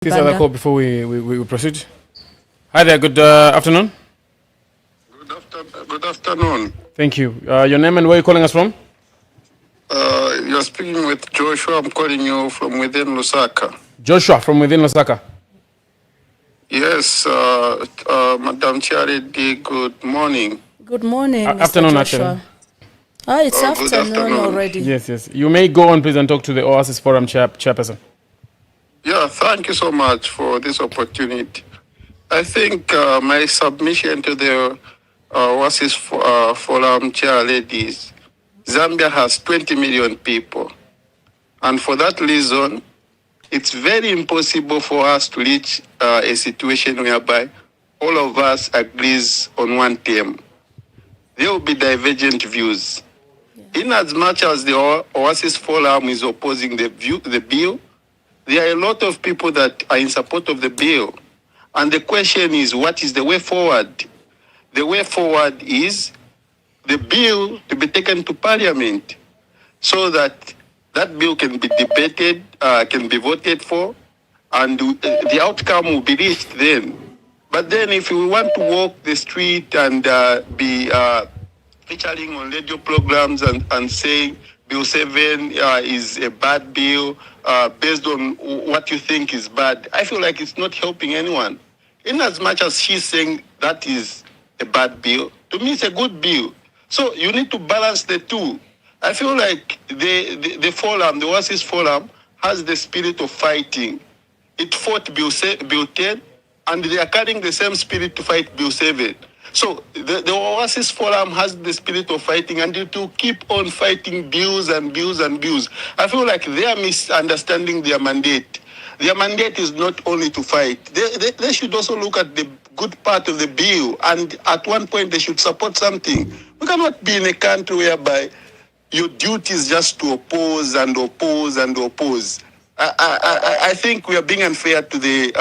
This other call before we proceed. Hi there, good afternoon. Good afternoon. Thank you. Your name and where you calling us from? You're speaking with Joshua. I'm calling you from within Lusaka. Joshua from within Lusaka. Yes, Madam Charity, good morning. Good morning, Mr. Afternoon, Joshua. It's good afternoon afternoon. already. Yes. You may go on, please, and talk to the Oasis Forum chairperson. Yeah, thank you so much for this opportunity. I think my submission to the Oasis Forum chair ladies, Zambia has 20 million people. And for that reason, it's very impossible for us to reach a situation whereby all of us agrees on one theme. There will be divergent views. In as much as the Oasis Forum is opposing the bill, there are a lot of people that are in support of the bill. And the question is, what is the way forward? The way forward is the bill to be taken to Parliament so that that bill can be debated, can be voted for, and the outcome will be reached then. But then if we want to walk the street and be featuring on radio programs and saying Bill 7 is a bad bill based on what you think is bad, I feel like it's not helping anyone. In as much as she's saying that is a bad bill, to me it's a good bill. So you need to balance the two. I feel like the forum, the Oasis Forum, has the spirit of fighting. It fought Bill 10, and they are carrying the same spirit to fight Bill 7. So the Oasis Forum has the spirit of fighting, and it will keep on fighting bills and bills and bills. I feel like they are misunderstanding their mandate. Their mandate is not only to fight. They should also look at the good part of the bill, and at one point they should support something. We cannot be in a country whereby your duty is just to oppose and oppose and oppose. I think we are being unfair to the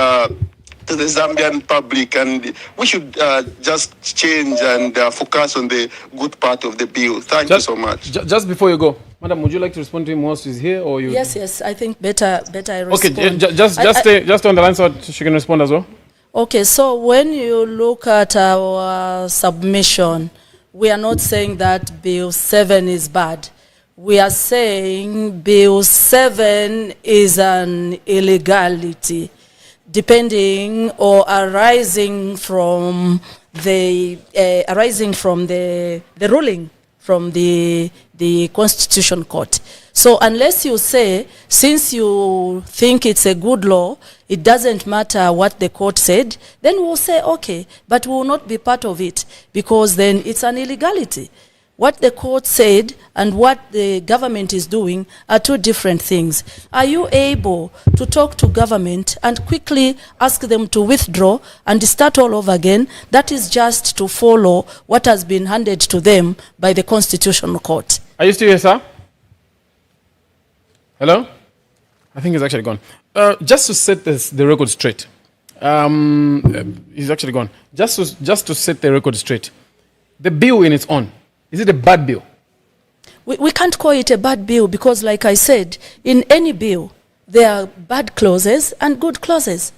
Zambian public, and we should just change and focus on the good part of the bill. Thank you so much. Just before you go, Madam, would you like to respond to him whilst he's here, or you? Yes. I think better I respond. Okay, just on the line so she can respond as well. Okay, so when you look at our submission, we are not saying that Bill 7 is bad. We are saying Bill 7 is an illegality, depending or arising from the ruling from the Constitution Court. So unless you say, since you think it's a good law, it doesn't matter what the court said, then we'll say, okay, but we will not be part of it, because then it's an illegality. What the court said and what the government is doing are two different things. Are you able to talk to government and quickly ask them to withdraw and start all over again? That is just to follow what has been handed to them by the Constitutional Court. Are you still here, sir? Hello? I think he's actually gone. Just to set the record straight. He's actually gone. Just to set the record straight. The bill in its own, is it a bad bill? We can't call it a bad bill because, like I said, in any bill, there are bad clauses and good clauses.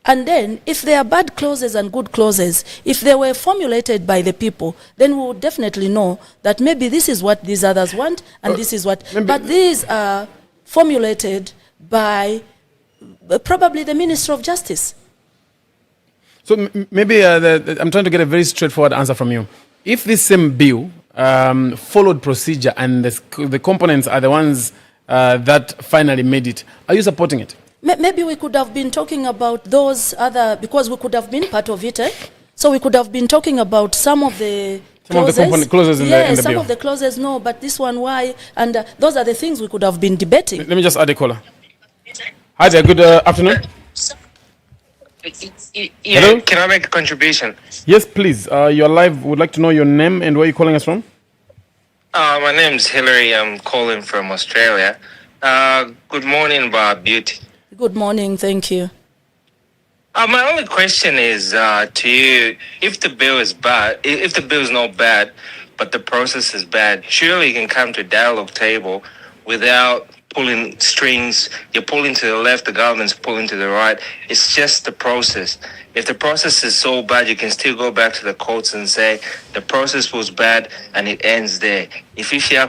And then, if there are bad clauses and good clauses, if they were formulated by the people, then we would definitely know that maybe this is what these others want and this is what... But these are formulated by probably the Minister of Justice. So maybe I'm trying to get a very straightforward answer from you. If this same bill followed procedure and the components are the ones that finally made it, are you supporting it? Maybe we could have been talking about those other, because we could have been part of it, So we could have been talking about some of the clauses. Some of the clauses in the bill. Some of the clauses, no, but this one, why? And those are the things we could have been debating. Let me just add a caller. Hi there, good afternoon. Yeah, hello? Can I make a contribution? Yes, please. You're live. Would like to know your name and where you're calling us from? My name's Hillary. I'm calling from Australia. Good morning, Bob Beauty. Good morning, thank you. My only question is to you: if the bill is bad, if the bill is not bad, but the process is bad, surely you can come to a dialogue table without pulling strings. You're pulling to the left, the government's pulling to the right. It's just the process. If the process is so bad, you can still go back to the courts and say the process was bad and it ends there. Anyway,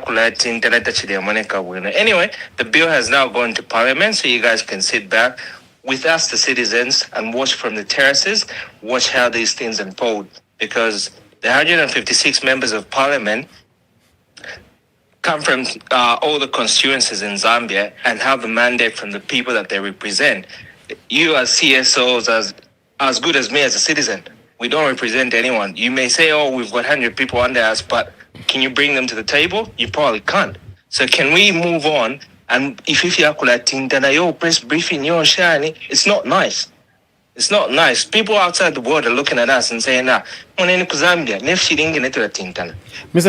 the bill has now gone to parliament, so you guys can sit back with us, the citizens, and watch from the terraces, watch how these things unfold. Because the 156 members of parliament come from all the constituencies in Zambia and have the mandate from the people that they represent. You as CSOs, as good as me as a citizen, we don't represent anyone. You may say, oh, we've got 100 people under us, but can you bring them to the table? You probably can't. So can we move on? And if you feel like press briefing, it's not nice. It's not nice. People outside the world are looking at us and saying, Mr.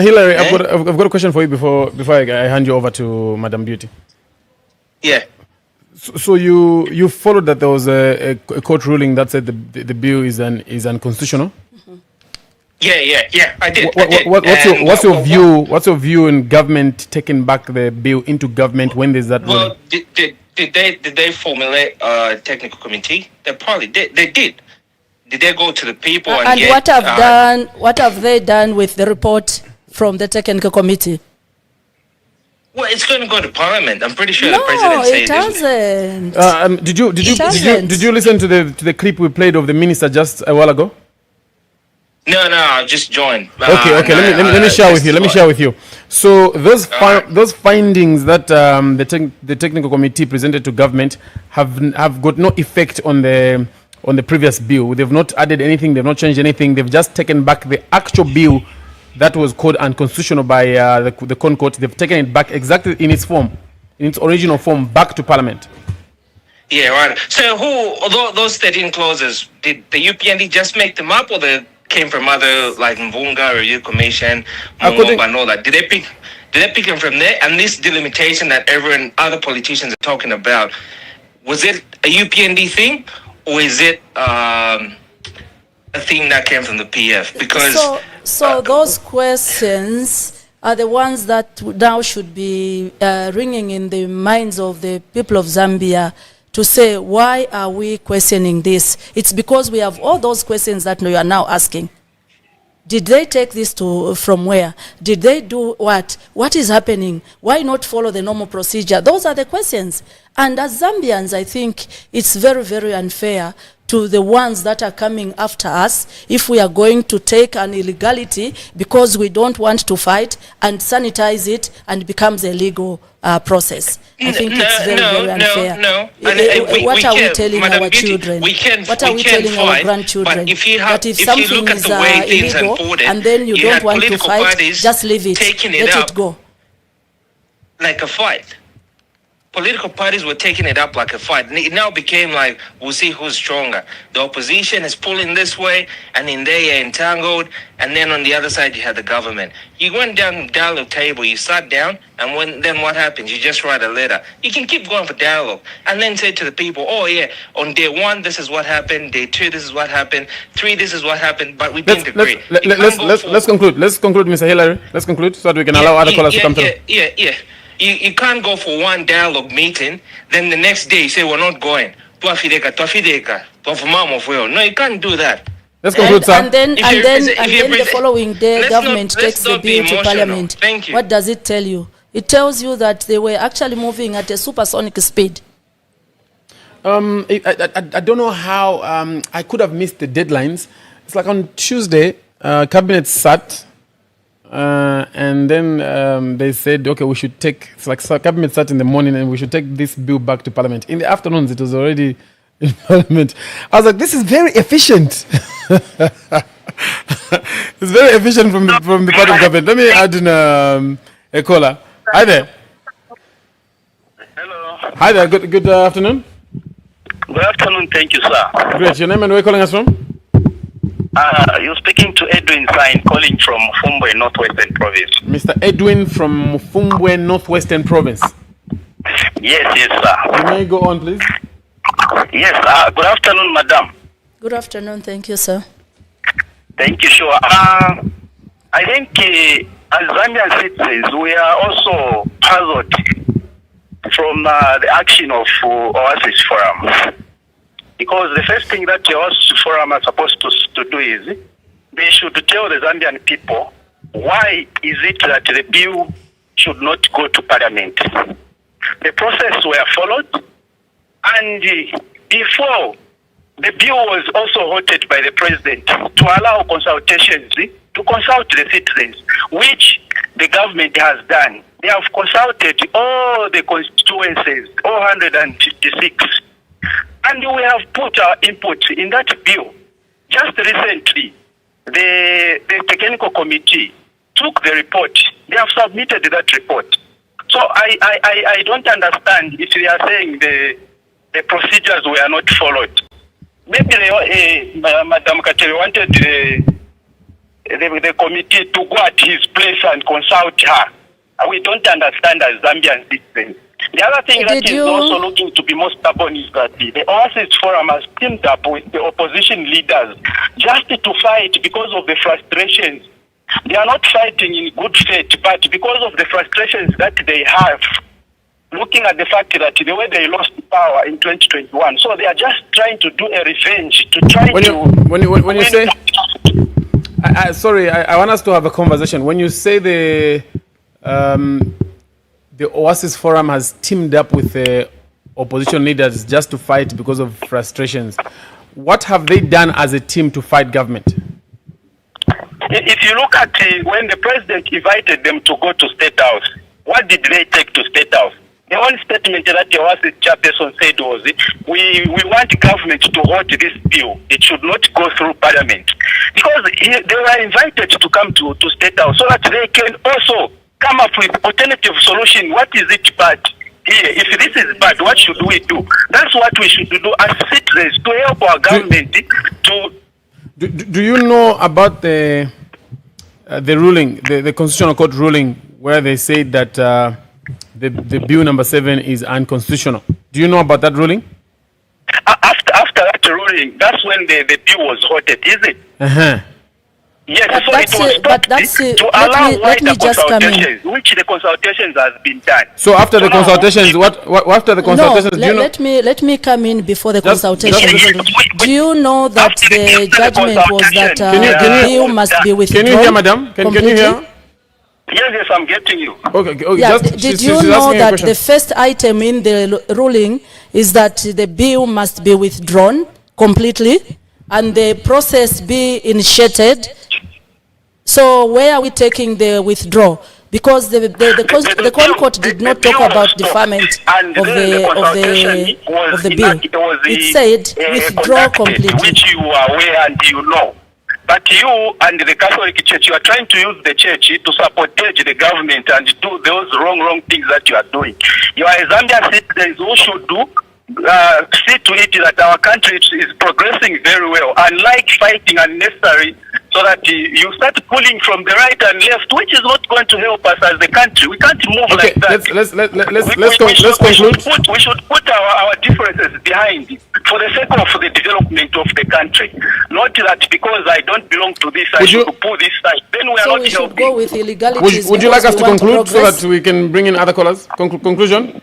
Hillary, I've got a question for you before I hand you over to Madam Beauty. Yeah. So you followed that there was a court ruling that said the bill is unconstitutional? Yeah. I did. What's your view? What's your view in government taking back the bill into government when there's that ruling? Well, did they formulate a technical committee? They probably did. They did. Did they go to the people and what have they done with the report from the technical committee? Well, it's going to go to parliament. I'm pretty sure the president said it hasn't. Did you listen to the clip we played of the minister just a while ago? No, I just joined. Okay. Let me share with you. Let me share with you. So those findings that the technical committee presented to government have got no effect on the previous bill. They've not added anything. They've not changed anything. They've just taken back the actual bill that was called unconstitutional by the Court. They've taken it back exactly in its form, in its original form, back to parliament. Yeah, right. So those 13 clauses, did the UPND just make them up, or they came from other, like Mvunga, Review Commission, Mungoba, and all that? Did they pick them from there? And this delimitation that everyone, other politicians are talking about, was it a UPND thing, or is it a thing that came from the PF? Because so those questions are the ones that now should be ringing in the minds of the people of Zambia to say, why are we questioning this? It's because we have all those questions that you are now asking. Did they take this from where? Did they do what? What is happening? Why not follow the normal procedure? Those are the questions. And as Zambians, I think it's very, very unfair to the ones that are coming after us if we are going to take an illegality because we don't want to fight and sanitize it and it becomes a legal process. I think it's very, very unfair. What are we telling our children? What are we telling our grandchildren? That if something is illegal and then you don't want to fight, just leave it, let it go. Like a fight. Political parties were taking it up like a fight. It now became like, we'll see who's stronger. The opposition is pulling this way, and in there you're entangled, and then on the other side you had the government. You went down the dialogue table, you sat down, and then what happens? You just write a letter. You can keep going for dialogue, and then say to the people, oh yeah, on day 1, this is what happened, day 2, this is what happened, 3, this is what happened, but we didn't agree. Let's conclude, Mr. Hillary. Let's conclude so that we can allow other callers to come through. Yeah. You can't go for one dialogue meeting, then the next day you say we're not going. No, you can't do that. Let's conclude, sir. And then the following day, government takes the bill to parliament. Thank you. What does it tell you? It tells you that they were actually moving at a supersonic speed. I don't know how I could have missed the deadlines. It's like on Tuesday, cabinet sat. And then they said, okay, we should take, it's like cabinet sat in the morning and we should take this bill back to parliament. In the afternoons, it was already in parliament. I was like, this is very efficient. It's very efficient from the part of government. Let me add in a caller. Hi there. Hello. Hi there. Good afternoon. Good afternoon. Thank you, sir. Great. Your name and where are you calling us from? You're speaking to Edwin Sain, calling from Fumbwe, Northwestern Province. Mr. Edwin from Fumbwe, Northwestern Province. Yes, sir. You may go on, please. Yes, good afternoon, madam. Good afternoon. Thank you, sir. Thank you, sure. I think as Zambian citizens, we are also puzzled from the action of Oasis Forum. Because the first thing that the Oasis Forum are supposed to do is they should tell the Zambian people why is it that the bill should not go to parliament. The process were followed, and before the bill was also voted by the president to allow consultations to consult the citizens, which the government has done. They have consulted all the constituencies, all 156, and we have put our input in that bill. Just recently, the technical committee took the report. They have submitted that report. So I don't understand if they are saying the procedures were not followed. Maybe Madam Kateri wanted the committee to go at his place and consult her. We don't understand as Zambian citizens. The other thing that is also looking to be more stubborn is that the Oasis Forum has teamed up with the opposition leaders just to fight because of the frustrations. They are not fighting in good faith, but because of the frustrations that they have, looking at the fact that the way they lost power in 2021, so they are just trying to do a revenge to try when you say, sorry, I want us to have a conversation. When you say the Oasis Forum has teamed up with the opposition leaders just to fight because of frustrations, what have they done as a team to fight government? If you look at when the president invited them to go to State House, what did they take to State House? The only statement that the Oasis chairperson said was, we want government to vote this bill. It should not go through parliament. Because they were invited to come to State House so that they can also come up with alternative solution. What is it bad here? If this is bad, what should we do? That's what we should do as citizens to help our government to... Do you know about the ruling, the Constitutional Court ruling, where they say that the bill number 7 is unconstitutional? Do you know about that ruling? After that ruling, that's when the bill was voted, is it? Yes, but so it was stopped to allow wider consultations, which the consultations has been done. So after the consultations, what after the consultations? No, let me come in before the consultations. Do you know that the judgment was that the bill must be withdrawn? Can you hear, madam? Can you hear? Yes, I'm getting you. Okay. Yeah, did you know that the first item in the ruling is that the bill must be withdrawn completely and the process be initiated? So where are we taking the withdrawal? Because the court did not talk about deferment of the bill. It said withdraw completely. Which you are aware and you know. But you and the Catholic Church, you are trying to use the church to sabotage the government and do those wrong things that you are doing. You are a Zambian citizens who should see to it that our country is progressing very well, unlike fighting unnecessary, so that you start pulling from the right and left, which is not going to help us as the country. We can't move like that. Let's conclude. We should put our differences behind for the sake of the development of the country. Not that because I don't belong to this side, to pull this side. Then we are not we should helping. go with illegalities. Would you like us to conclude so that we can bring in other callers? Conclusion?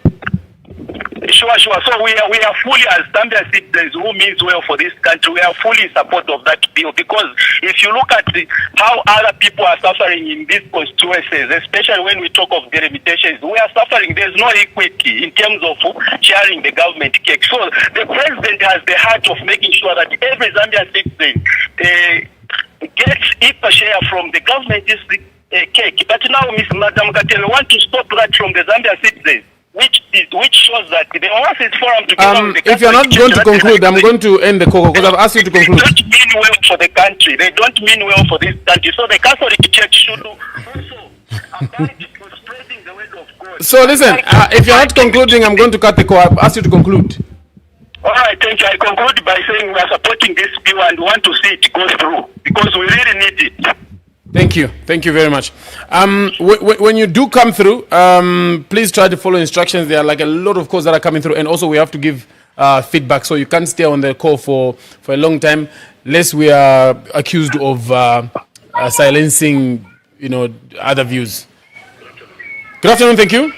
Sure. So we are fully, as Zambian citizens who means well for this country, we are fully in support of that bill, because if you look at how other people are suffering in these constituencies, especially when we talk of the limitations, we are suffering. There's no equity in terms of sharing the government cake. So the president has the heart of making sure that every Zambian citizen gets equal share from the government's cake. But now, Madam Kateri, want to stop that from the Zambian citizens. Which shows that the Oasis Forum together with the if you're not going to conclude, I'm going to end the call because I've asked you to conclude. They don't mean well for the country. They don't mean well for this country. So the Catholic Church should also abide for spreading the word of God. So listen, if you're not concluding, I'm going to cut the call. I've asked you to conclude. All right, thank you. I conclude by saying we are supporting this bill and want to see it go through because we really need it. Thank you very much. When you do come through, please try to follow instructions. There are like a lot of calls that are coming through, and also we have to give feedback, so you can't stay on the call for a long time, lest we are accused of silencing, other views. Good afternoon. Thank you.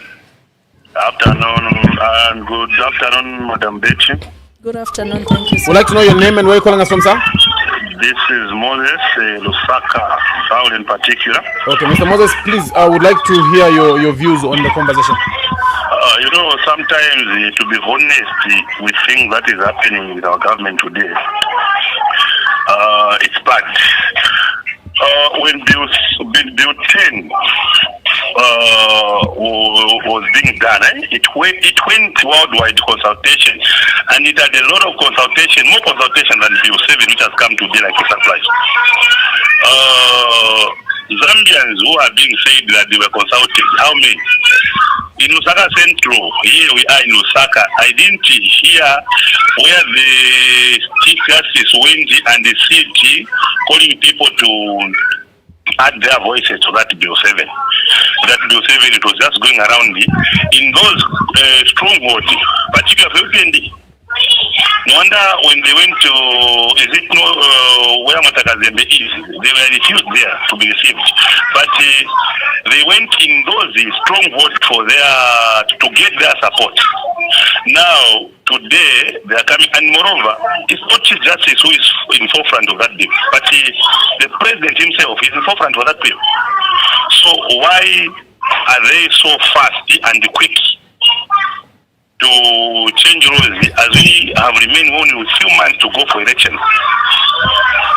Afternoon and good afternoon, Madam Betty. Good afternoon. Thank you, sir. We'd like to know your name and where you're calling us from, sir. This is Moses Lusaka, South in particular. Okay, Mr. Moses, please, I would like to hear your views on the conversation. Sometimes, to be honest, we think that is happening with our government today. It's bad. When Bill 10 was being done, it went worldwide consultation, and it had a lot of consultation, more consultation than Bill 7, which has come to be like a surprise. Zambians who are being said that they were consulted, how many? In Lusaka Central, here we are in Lusaka, I didn't hear where the Chief Justice went and the city calling people to add their voices to that Bill 7. That Bill 7, it was just going around in those strongholds, particularly for UPND. No wonder when they went to, where Matakazembe is, they were refused there to be received. But they went in those strongholds for to get their support. Now, today, they are coming, and moreover, it's not Chief Justice who is in forefront of that bill, but the President himself is in forefront of that bill. So why are they so fast and quick to change rules as we have remained only with few months to go for elections?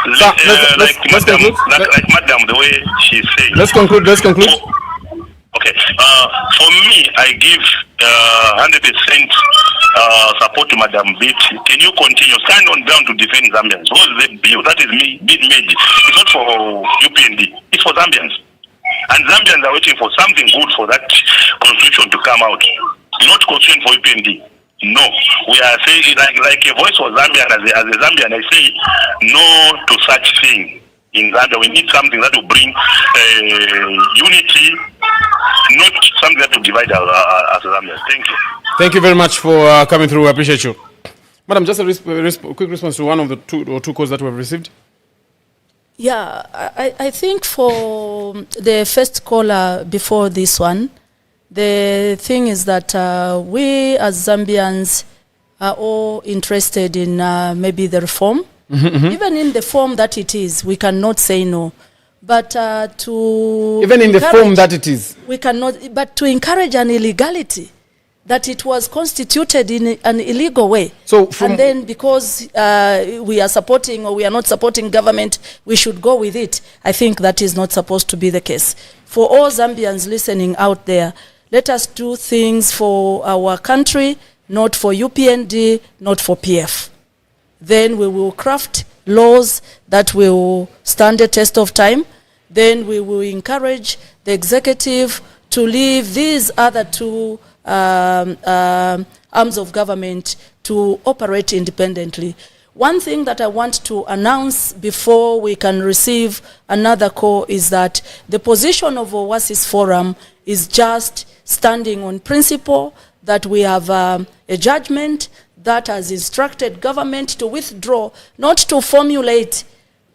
Let's conclude. Like Madam, the way she's saying. Let's conclude. Okay. For me, I give 100% support to Madam Betty. Can you continue? Stand on ground to defend Zambians. What is the bill? That is being made. It's not for UPND. It's for Zambians. And Zambians are waiting for something good for that constitution to come out. Not constitution for UPND. No. We are saying, like a voice for Zambian, as a Zambian, I say no to such thing. In Zambia, we need something that will bring unity, not something that will divide as Zambians. Thank you. Thank you very much for coming through. I appreciate you. Madam, just a quick response to one of the two calls that we have received. Yeah, I think for the first caller before this one, the thing is that we as Zambians are all interested in maybe the reform. Even in the form that it is, we cannot say no. But even in the form that it is, we cannot. But to encourage an illegality, that it was constituted in an illegal way. And then because we are supporting or we are not supporting government, we should go with it. I think that is not supposed to be the case. For all Zambians listening out there, let us do things for our country, not for UPND, not for PF. Then we will craft laws that will stand the test of time. Then we will encourage the executive to leave these other two arms of government to operate independently. One thing that I want to announce before we can receive another call is that the position of Oasis Forum is just standing on principle that we have a judgment that has instructed government to withdraw, not to formulate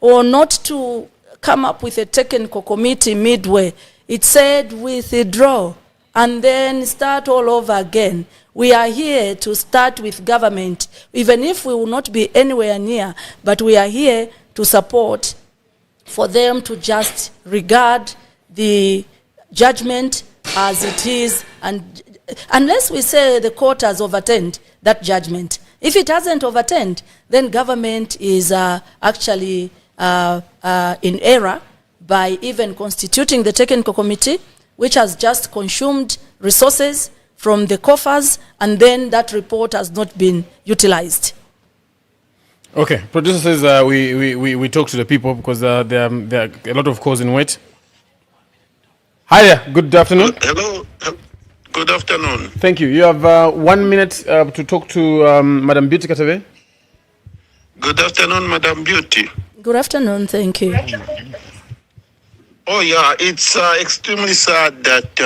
or not to come up with a technical committee midway. It said withdraw and then start all over again. We are here to start with government, even if we will not be anywhere near, but we are here to support for them to just regard the judgment as it is, and unless we say the court has overturned that judgment. If it hasn't overturned, then government is actually in error by even constituting the technical committee, which has just consumed resources from the coffers, and then that report has not been utilized. Okay, producer says we talk to the people because there are a lot of calls in wait. Hi there, good afternoon. Hello. Good afternoon. Thank you. You have 1 minute to talk to Madam Beauty Katave. Good afternoon, Madam Beauty. Good afternoon, thank you. Oh yeah, it's extremely sad that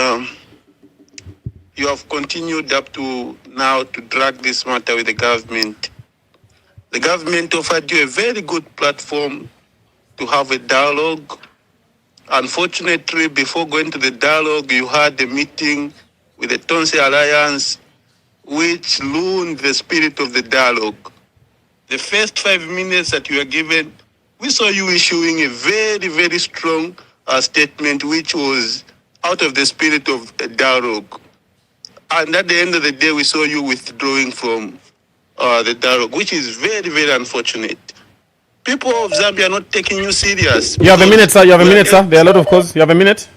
you have continued up to now to drag this matter with the government. The government offered you a very good platform to have a dialogue. Unfortunately, before going to the dialogue, you had a meeting with the Tonse Alliance, which ruined the spirit of the dialogue. The first 5 minutes that you were given, we saw you issuing a very, very strong statement, which was out of the spirit of the dialogue. And at the end of the day, we saw you withdrawing from the dialogue, which is very, very unfortunate. People of Zambia are not taking you serious. You have a minute, sir. You have a minute, sir. There are a lot of calls. You have a minute.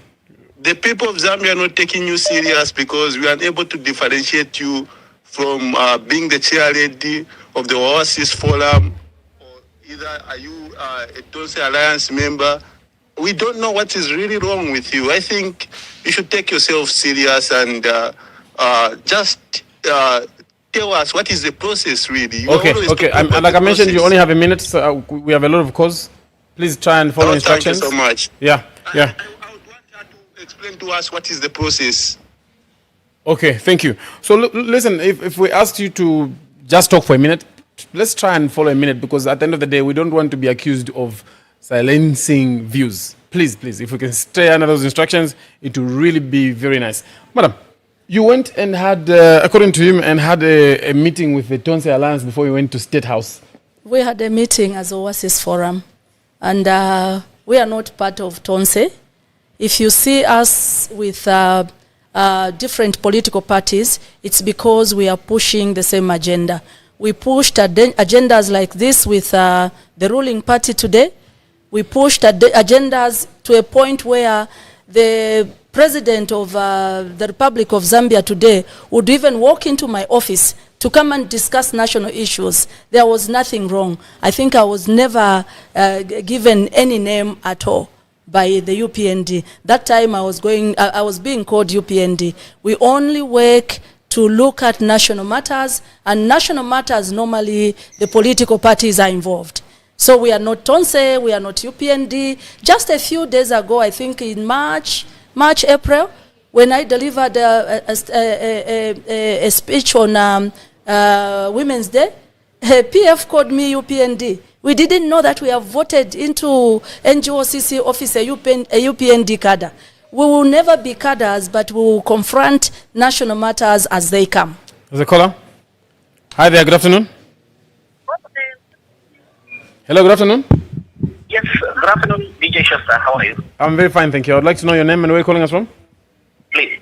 The people of Zambia are not taking you serious because we are unable to differentiate you from being the chair lady of the Oasis Forum, or either are you a Tonse Alliance member. We don't know what is really wrong with you. I think you should take yourself serious and just tell us what is the process really. You Okay. Like I mentioned, you only have a minute. So we have a lot of calls. Please try and follow instructions. Thank you so much. Yeah. I would want her to explain to us what is the process. Okay, thank you. So listen, if we asked you to just talk for a minute, let's try and follow a minute, because at the end of the day, we don't want to be accused of silencing views. Please, if we can stay under those instructions, it will really be very nice. Madam, you went and had, according to him, and had a meeting with the Tonse Alliance before you went to State House. We had a meeting as Oasis Forum, and we are not part of Tonse. If you see us with different political parties, it's because we are pushing the same agenda. We pushed agendas like this with the ruling party today. We pushed agendas to a point where the president of the Republic of Zambia today would even walk into my office to come and discuss national issues. There was nothing wrong. I think I was never given any name at all by the UPND. That time I was being called UPND. We only work to look at national matters, and national matters normally the political parties are involved. So we are not Tonse, we are not UPND. Just a few days ago, I think in March, April, when I delivered a speech on Women's Day, PF called me UPND. We didn't know that we have voted into NGOCC office a UPND cadre. We will never be cadres, but we will confront national matters as they come. There's a caller. Hi there, good afternoon. Hello, good afternoon. Yes, good afternoon, DJ Shasta. How are you? I'm very fine, thank you. I would like to know your name and where you're calling us from. Please,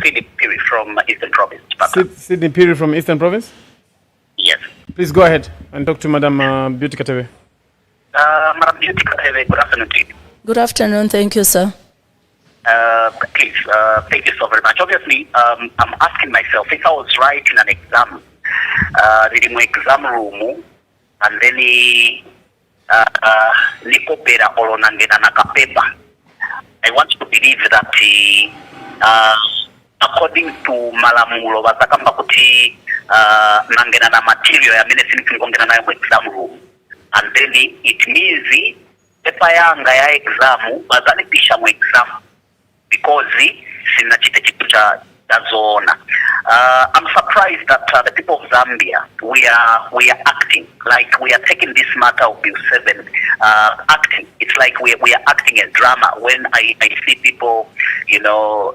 Sydney Piri from Eastern Province. Sydney Piri from Eastern Province? Yes. Please go ahead and talk to Madam Beauty Katebe. Madam Beauty Katebe, good afternoon to you. Good afternoon, thank you, sir. Please, thank you so very much. Obviously, I'm asking myself, if I was writing an exam, in my exam room, and then Nikopera Olonangena Nakapepa, I want to believe that according to Malamulo, Batakamba Kuti Nangena na material ya medicine tulongena nayo mu exam room, and then it means pepa yanga ya exam bazalipisha mu exam because sina chite chitu cha zona. I'm surprised that the people of Zambia, we are acting like we are taking this matter of Bill 7 acting. It's like we are acting a drama when I see people,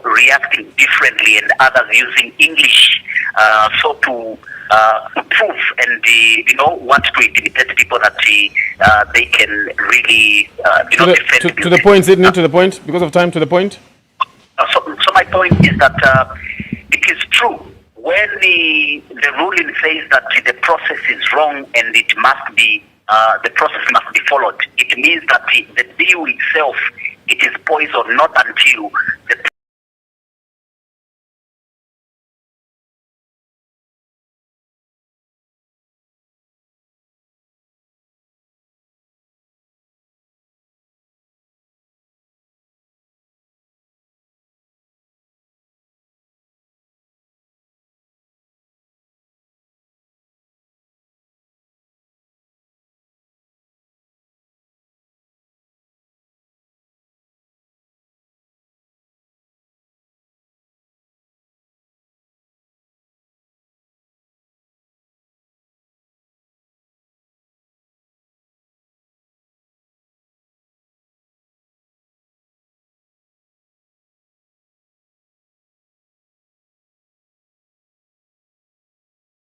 reacting differently and others using English so to prove and want to intimidate people that they can really defend. To the point, Sydney, to the point, because of time, to the point. So my point is that it is true when the ruling says that the process is wrong and it must be the process must be followed. It means that the bill itself, it is poison not until the